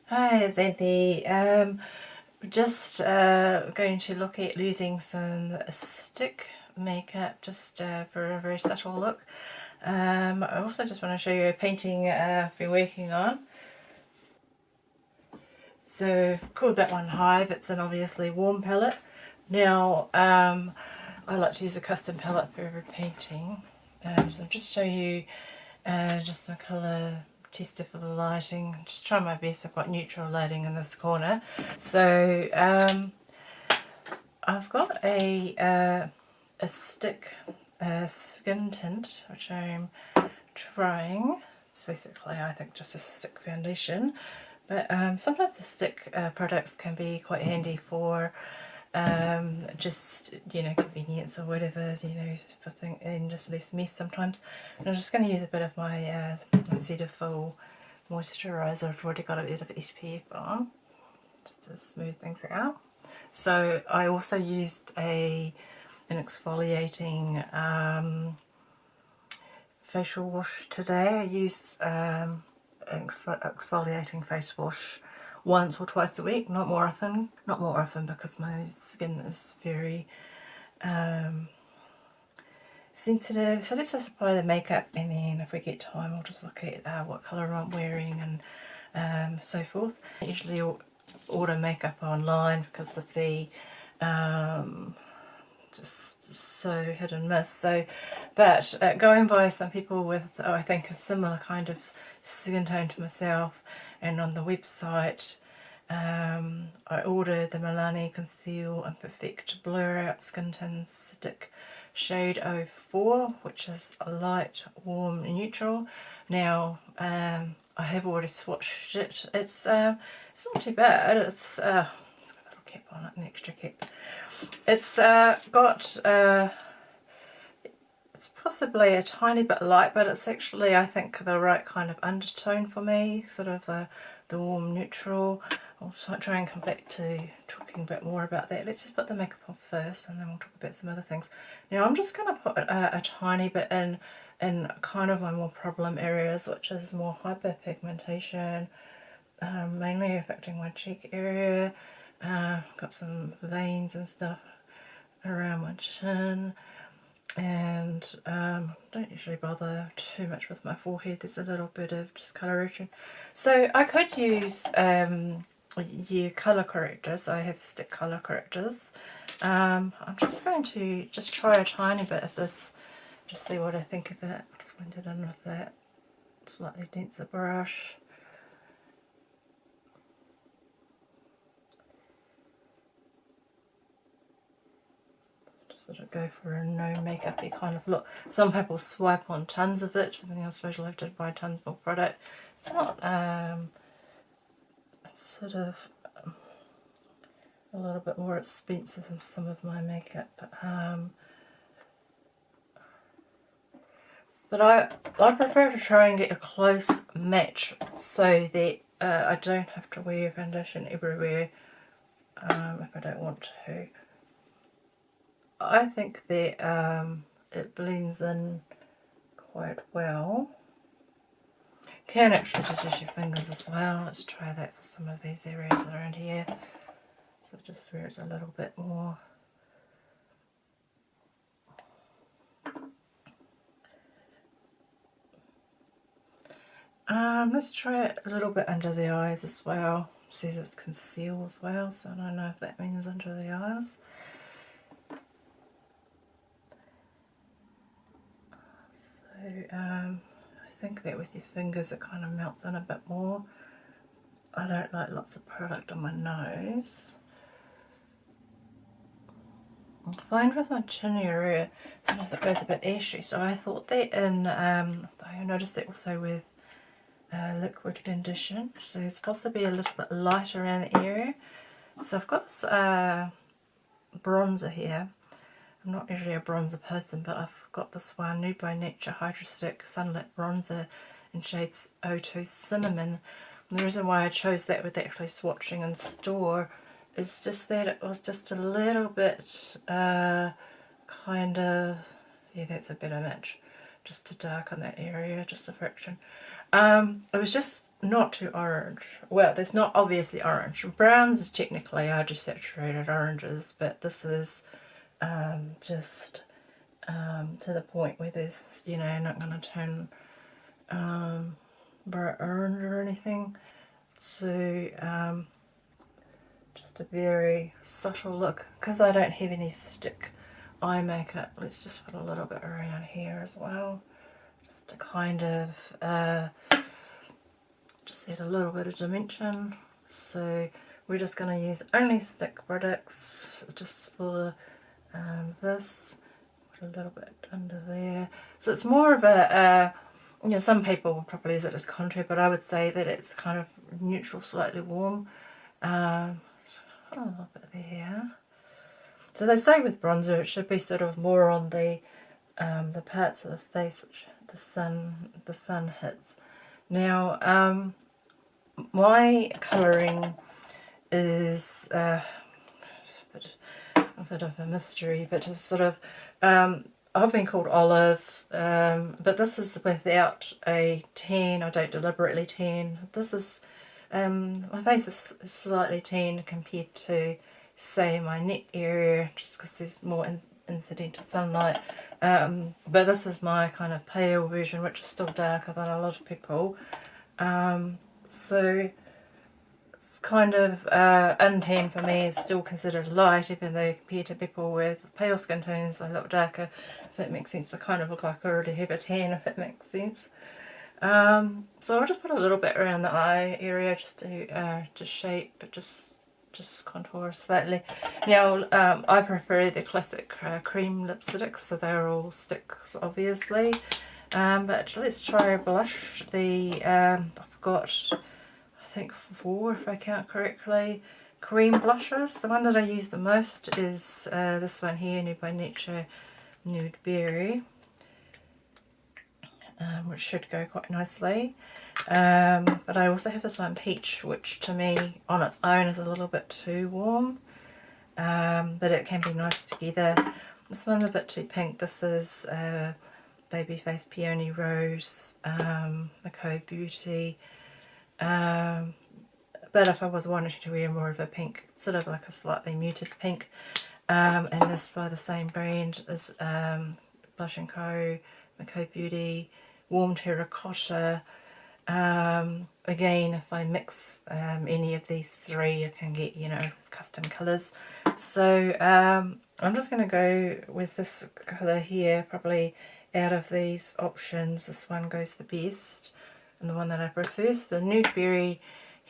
Hi, it's Xanthe. Just going to look at losing some stick makeup just for a very subtle look. I also just want to show you a painting I've been working on. So I've called that one Hive. It's an obviously warm palette. Now I like to use a custom palette for every painting. So I'll just show you just some colour tester for the lighting. Just try my best. I've got neutral lighting in this corner. So I've got a stick skin tint which I'm trying. It's basically, I think, just a stick foundation, but sometimes the stick products can be quite handy for just, you know, convenience or whatever, you know, for and just less mess sometimes. And I'm just going to use a bit of my Cetaphil moisturiser. I've already got a bit of SPF on just to smooth things out. So I also used an exfoliating facial wash today. I used exfoliating face wash once or twice a week, not more often. Not more often because my skin is very sensitive. So let's just apply the makeup, and then if we get time I'll just look at what colour I'm wearing and so forth. I usually order makeup online because of the just so hit and miss. So, but going by some people with, I think, a similar kind of skin tone to myself, and on the website I ordered the Milani Conceal and Perfect Blur Out Skin Tint Stick shade 04, which is a light, warm, neutral. Now I have already swatched it. It's not too bad. It's got a little cap on it, an extra cap. It's got it's possibly a tiny bit light, but it's actually, I think, the right kind of undertone for me, sort of the warm neutral. I'll try and come back to talking a bit more about that. Let's just put the makeup on first and then we'll talk about some other things. Now I'm just going to put a tiny bit in kind of my more problem areas, which is more hyperpigmentation, mainly affecting my cheek area. Got some veins and stuff around my chin, and don't usually bother too much with my forehead. There's a little bit of discoloration, so I could use colour correctors. I have stick colour correctors. I'm just going to just try a tiny bit of this, just see what I think of it. I'll just blend it in with that slightly denser brush. Sort of go for a no makeup-y kind of look. Some people swipe on tons of it, but then I suppose you'll have to buy tons more product. It's not sort of a little bit more expensive than some of my makeup, but I prefer to try and get a close match so that I don't have to wear foundation everywhere if I don't want to. I think that it blends in quite well. You can actually just use your fingers as well. Let's try that for some of these areas around here. So just where it's a little bit more. Let's try it a little bit under the eyes as well. It says it's Conceal as well, so I don't know if that means under the eyes. I think that with your fingers it kind of melts in a bit more. I don't like lots of product on my nose. I find with my chin area sometimes it goes a bit ashy, so I thought that in, I noticed that also with liquid condition, so it's supposed to be a little bit light around the area. So I've got this bronzer here. I'm not usually a bronzer person, but I've got this one, Nude by Nature Hydra Stick Sunlit Bronzer in shades 02 Cinnamon. And the reason why I chose that with actually swatching in store is just that it was just a little bit kind of, yeah, that's a better match, just to darken that area, just a fraction. It was just not too orange. Well, there's not obviously orange. Browns is technically are just saturated oranges, but this is just to the point where there's, you know, not going to turn bright orange or anything. So just a very subtle look. Because I don't have any stick eye makeup, let's just put a little bit around here as well, just to kind of just add a little bit of dimension. So we're just going to use only stick products just for this. Put a little bit under there. So it's more of a you know, some people will probably use it as contour, but I would say that it's kind of neutral, slightly warm. A little bit there. So they say with bronzer it should be sort of more on the parts of the face which the sun hits. Now my colouring is a bit of a mystery, but it's sort of I've been called olive, but this is without a tan. I don't deliberately tan. This is my face is slightly tan compared to, say, my neck area, just because there's more incidental sunlight. But this is my kind of pale version, which is still darker than a lot of people. So it's kind of untan for me is still considered light, even though compared to people with pale skin tones I look darker, if that makes sense. I kind of look like I already have a tan, if it makes sense. So I'll just put a little bit around the eye area just to shape, but just contour slightly. Now I prefer the classic cream lipsticks, so they're all sticks obviously. But let's try a blush. I've got, I think, 4, if I count correctly, cream blushes. The one that I use the most is this one here, Nude by Nature Nude Berry, which should go quite nicely. But I also have this one, Peach, which to me on its own is a little bit too warm, but it can be nice together. This one's a bit too pink. This is Babyface Peony Rose, Maco Beauty. But if I was wanting to wear more of a pink, sort of like a slightly muted pink, and this by the same brand is Blush & Co, Maco Beauty, Warm Terracotta. Again, if I mix any of these 3, I can get, you know, custom colours. So I'm just going to go with this colour here. Probably out of these options, this one goes the best and the one that I prefer. So the Nude Berry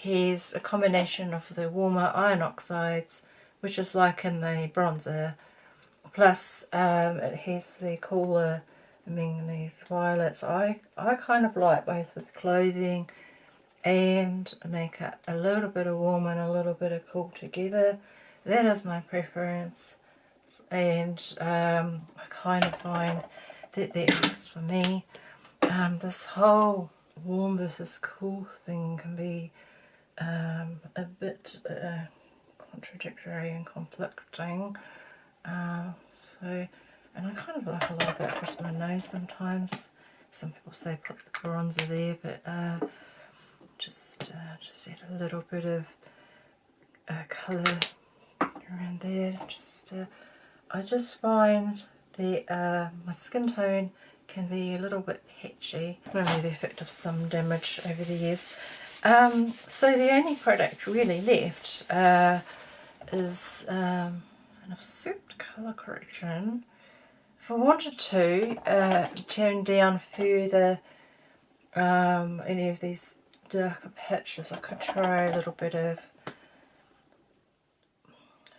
has a combination of the warmer iron oxides, which is like in the bronzer, plus it has the cooler manganese violets. I kind of like both the clothing and makeup a little bit of warm and a little bit of cool together. That is my preference, and I kind of find that works for me. This whole warm versus cool thing can be a bit contradictory and conflicting. And I kind of like a little bit across my nose sometimes. Some people say put the bronzer there, but just add a little bit of colour around there. I just find that my skin tone can be a little bit patchy, maybe the effect of some damage over the years. So the only product really left is an offset colour correction. If I wanted to turn down further any of these darker patches, I could try a little bit of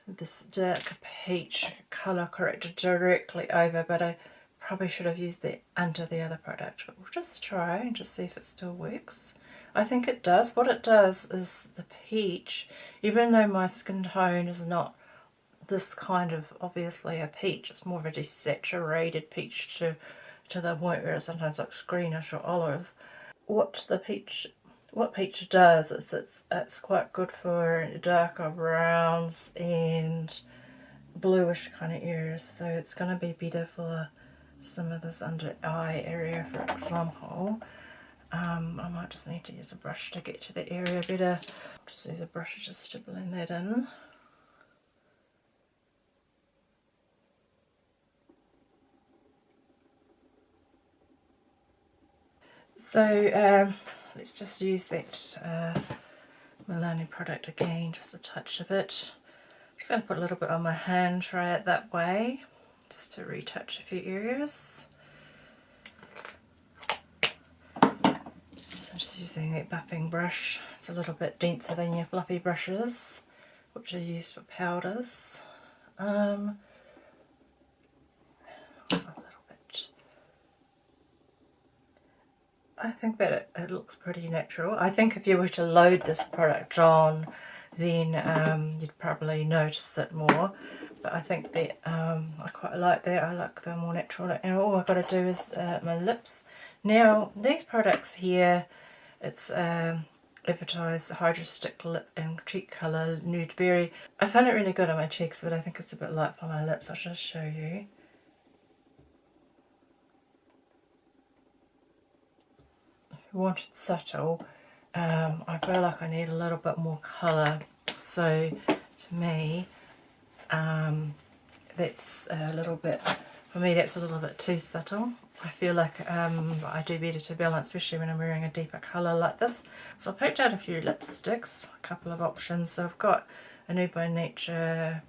this dark peach colour corrector directly over, but I probably should have used it under the other product. But we'll just try and just see if it still works. I think it does. What it does is the peach, even though my skin tone is not this kind of obviously a peach, it's more of a desaturated peach to the point where it sometimes looks greenish or olive. What peach does is it's quite good for darker browns and bluish kind of areas, so it's going to be better for some of this under eye area, for example. I might just need to use a brush to get to the area better. Just use a brush just to blend that in. So let's just use that Milani product again, just a touch of it. I'm just going to put a little bit on my hand, try it that way, just to retouch a few areas. So I'm just using that buffing brush. It's a little bit denser than your fluffy brushes, which are used for powders. A little bit. I think that it looks pretty natural. I think if you were to load this product on, then you'd probably notice it more. But I think that I quite like that. I like the more natural look. And all I've got to do is my lips. Now, these products here, it's advertised Hydra Stick Lip and Cheek Colour Nude Berry. I find it really good on my cheeks, but I think it's a bit light for my lips. I'll just show you. If you want it subtle, I feel like I need a little bit more colour. So to me, that's a little bit, for me that's a little bit too subtle. I feel like I do better to balance, especially when I'm wearing a deeper colour like this. So I picked out a few lipsticks, a couple of options. So I've got a Nude by Nature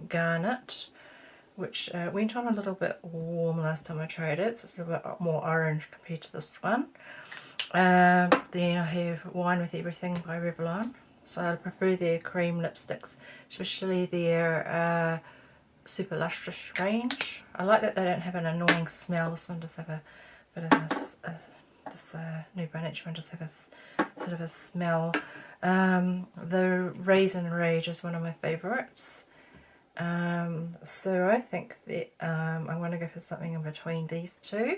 Garnet, which went on a little bit warm last time I tried it, so it's a bit more orange compared to this one. Then I have Wine with Everything by Revlon. So I prefer their cream lipsticks, especially their super lustrous range. I like that they don't have an annoying smell. This one does have a bit of this Nude by Nature one does have a sort of a smell. The Raisin Rage is one of my favourites. So I think that I'm going to go for something in between these two,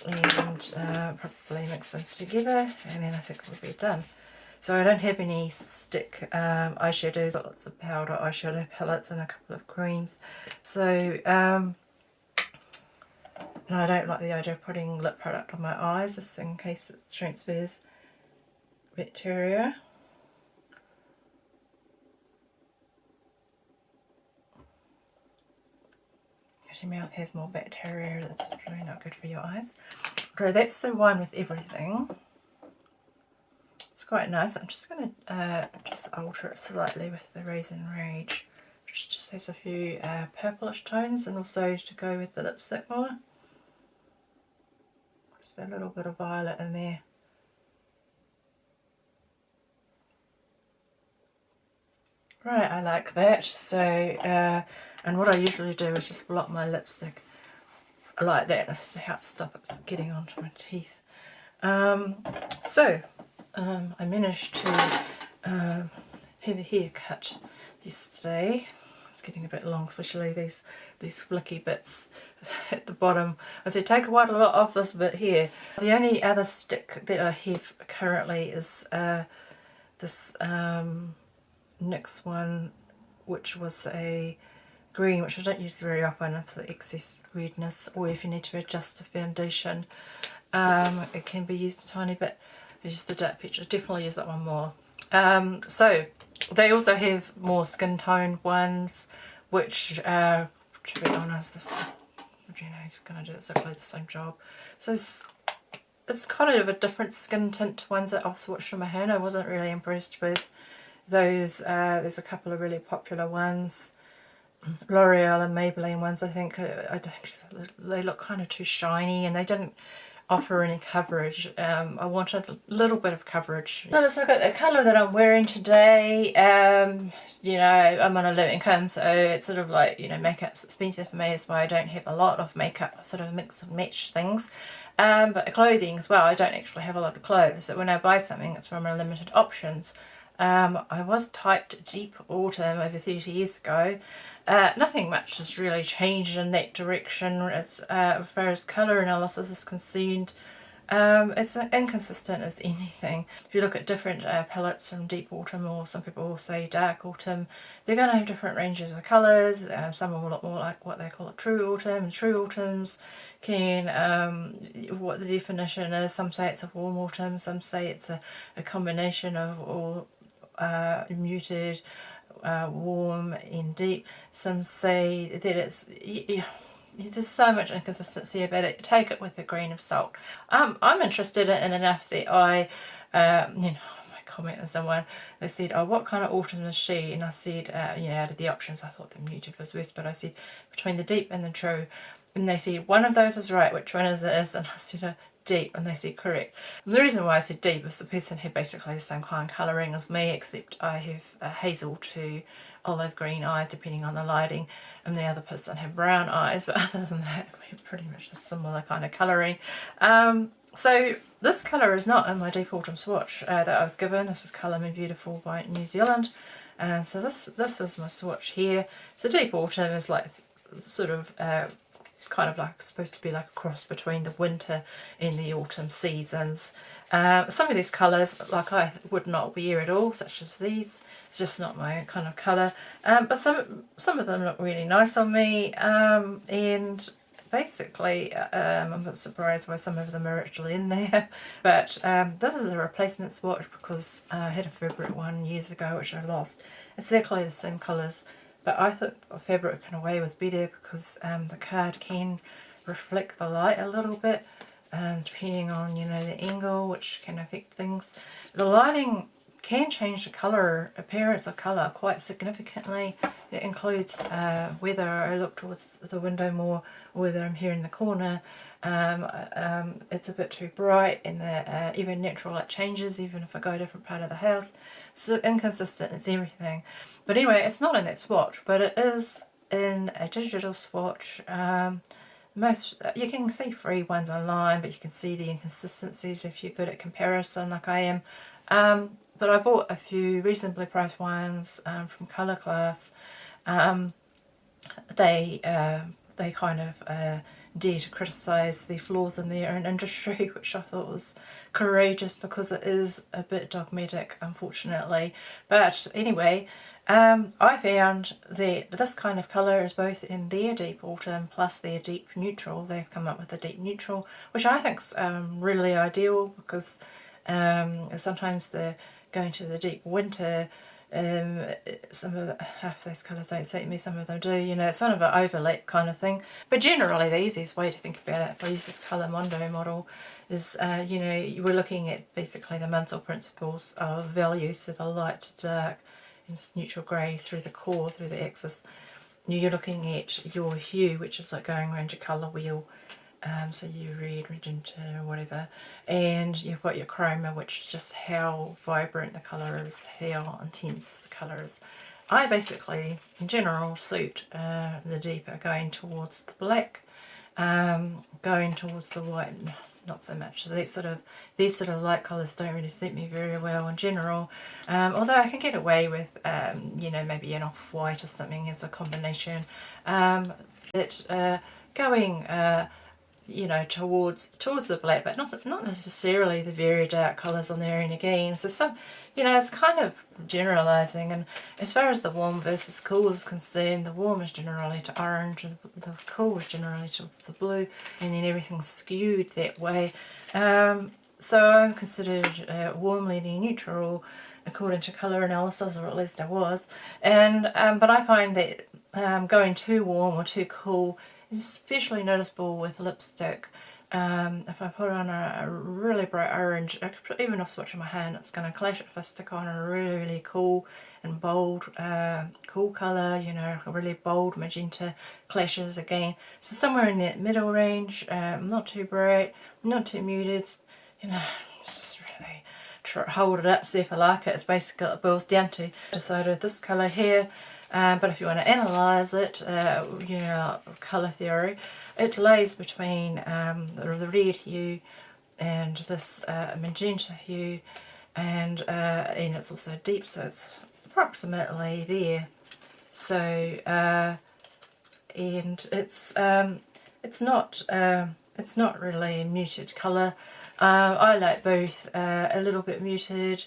and probably mix them together, and then I think we'll be done. So I don't have any stick eyeshadows, got lots of powder eyeshadow palettes and a couple of creams. So and I don't like the idea of putting lip product on my eyes, just in case it transfers bacteria. Your mouth has more bacteria, that's really not good for your eyes. So that's the Wine with Everything. It's quite nice. I'm just going to just alter it slightly with the Raisin Rage, which just has a few purplish tones, and also to go with the lipstick more. Just a little bit of violet in there. Right, I like that. So, and what I usually do is just block my lipstick like that, just to help stop it getting onto my teeth. I managed to have a haircut yesterday. It's getting a bit long, especially these flicky bits at the bottom. I said take quite a lot off this bit here. The only other stick that I have currently is this NYX one, which was a green, which I don't use very often for the excess redness, or if you need to adjust the foundation. It can be used a tiny bit. Use the dark peach. I definitely use that one more. So they also have more skin tone ones, which to be honest, this it's going to do exactly the same job. So it's kind of a different skin tint to ones that I've swatched on my hand. I wasn't really impressed with those. There's a couple of really popular ones, L'Oreal and Maybelline ones. I think they look kind of too shiny, and they didn't offer any coverage. I wanted a little bit of coverage. So let's look at the colour that I'm wearing today. You know, I'm on a low income, so it's sort of like, you know, makeup's expensive for me. That's why I don't have a lot of makeup, sort of mix and match things. But clothing as well, I don't actually have a lot of clothes, so when I buy something it's from a limited options. I was typed deep autumn over 30 years ago. Nothing much has really changed in that direction as far as colour analysis is concerned. It's inconsistent as anything. If you look at different palettes from deep autumn, or some people will say dark autumn, they're going to have different ranges of colours. Some will look more like what they call a true autumn, and true autumns can, what the definition is, some say it's a warm autumn, some say it's a combination of all muted, warm and deep. Some say that it's, there's so much inconsistency about it. Take it with a grain of salt. I'm interested in enough that I, I commented someone, they said, oh, what kind of autumn is she? And I said, out of the options, I thought the muted was worst, but I said between the deep and the true. And they said, one of those is right, which one is it? And I said, deep, and they said correct. And the reason why I said deep is the person had basically the same kind of colouring as me, except I have a hazel to olive green eyes depending on the lighting, and the other person had brown eyes, but other than that we have pretty much a similar kind of colouring. So this colour is not in my deep autumn swatch that I was given. This is Colour Me Beautiful by New Zealand, and so this is my swatch here. So deep autumn is like sort of kind of like supposed to be like a cross between the winter and the autumn seasons. Some of these colours, like, I would not wear at all, such as these. It's just not my kind of colour. But some of them look really nice on me, and basically I'm a bit surprised why some of them are actually in there. But this is a replacement swatch because I had a fabric one years ago which I lost. It's exactly the same colours, but I thought the fabric in a way was better because the card can reflect the light a little bit, depending on, the angle, which can affect things. The lighting can change the colour, appearance of colour quite significantly. It includes whether I look towards the window more or whether I'm here in the corner. It's a bit too bright, and the even natural light changes even if I go a different part of the house. So inconsistent, it's everything. But anyway, it's not in that swatch, but it is in a digital swatch. Most you can see free ones online, but you can see the inconsistencies if you're good at comparison like I am. But I bought a few reasonably priced ones from Colour Class. They kind of dare to criticise the flaws in their own industry, which I thought was courageous because it is a bit dogmatic, unfortunately. But anyway, I found that this kind of colour is both in their deep autumn plus their deep neutral. They've come up with a deep neutral, which I think is really ideal because sometimes the going to the deep winter, some of half those colours don't suit me, some of them do, it's sort of an overlap kind of thing. But generally the easiest way to think about it, if I use this Colour Mondo model, is we're looking at basically the mental principles of value, so the light to dark and this neutral grey through the core, through the axis. You're looking at your hue, which is like going around your colour wheel. So you red, magenta, whatever, and you've got your chroma, which is just how vibrant the colour is, how intense the colour is. I basically, in general, suit the deeper, going towards the black, going towards the white, not so much. So these sort of light colours don't really suit me very well in general, although I can get away with, maybe an off-white or something as a combination, but going towards the black, but not necessarily the very dark colours on there. And again, so some, it's kind of generalising. And as far as the warm versus cool is concerned, the warm is generally to orange and the cool is generally towards the blue, and then everything's skewed that way. So I'm considered warm leaning neutral according to colour analysis, or at least I was. And but I find that going too warm or too cool, especially noticeable with lipstick. If I put on a really bright orange, I could put even a swatch in my hand, it's going to clash if I stick on a really, really cool and bold, cool colour, a really bold magenta clashes again. So somewhere in that middle range, not too bright, not too muted, just really hold it up, see if I like it. It's basically what it boils down to. Decided this colour here. But if you want to analyse it, colour theory, it lays between the red hue and this magenta hue, and it's also deep, so it's approximately there. So and it's not really a muted colour. I like both a little bit muted,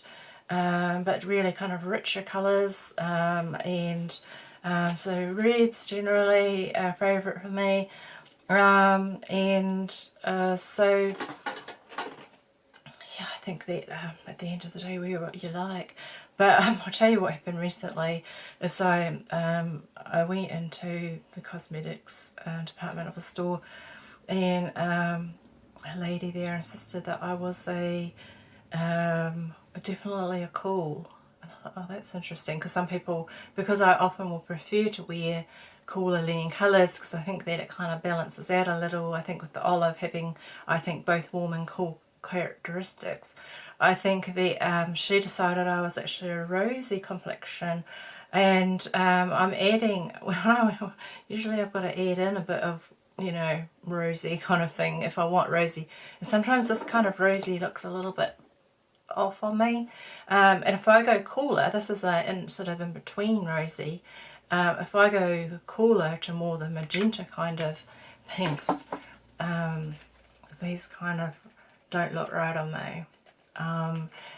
but really kind of richer colours, and so red's generally a favourite for me, so yeah, I think that at the end of the day, wear what you like. But I'll tell you what happened recently is I went into the cosmetics department of a store, and a lady there insisted that I was definitely a cool. And I thought, oh, that's interesting, because some people, because I often will prefer to wear cooler leaning colours, because I think that it kind of balances out a little. I think with the olive having, I think, both warm and cool characteristics, I think that she decided I was actually a rosy complexion, and I'm adding, usually I've got to add in a bit of, you know, rosy kind of thing if I want rosy, and sometimes this kind of rosy looks a little bit off on me, and if I go cooler, this is sort of in between rosy, if I go cooler to more the magenta kind of pinks, these kind of don't look right on me.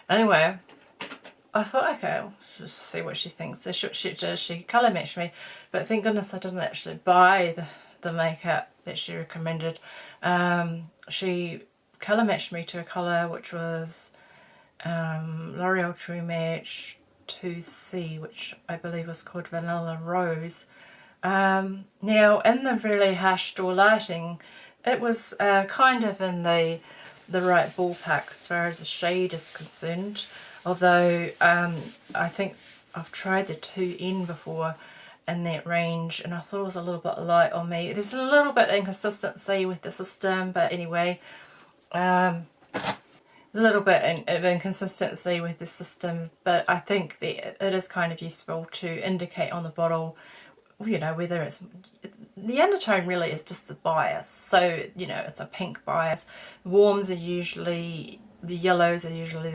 Anyway, I thought, okay, I'll just see what she thinks. So she colour matched me, but thank goodness I didn't actually buy the makeup that she recommended. She colour matched me to a colour which was L'Oreal True Match 2C, which I believe was called Vanilla Rose. Now, in the really harsh store lighting, it was kind of in the right ballpark as far as the shade is concerned, although I think I've tried the 2N before in that range, and I thought it was a little bit light on me. There's a little bit of inconsistency with the system, but anyway, a little bit of inconsistency with the system, but I think that it is kind of useful to indicate on the bottle, you know, whether it's, the undertone really is just the bias. So, you know, it's a pink bias. Warms are usually, the yellows are usually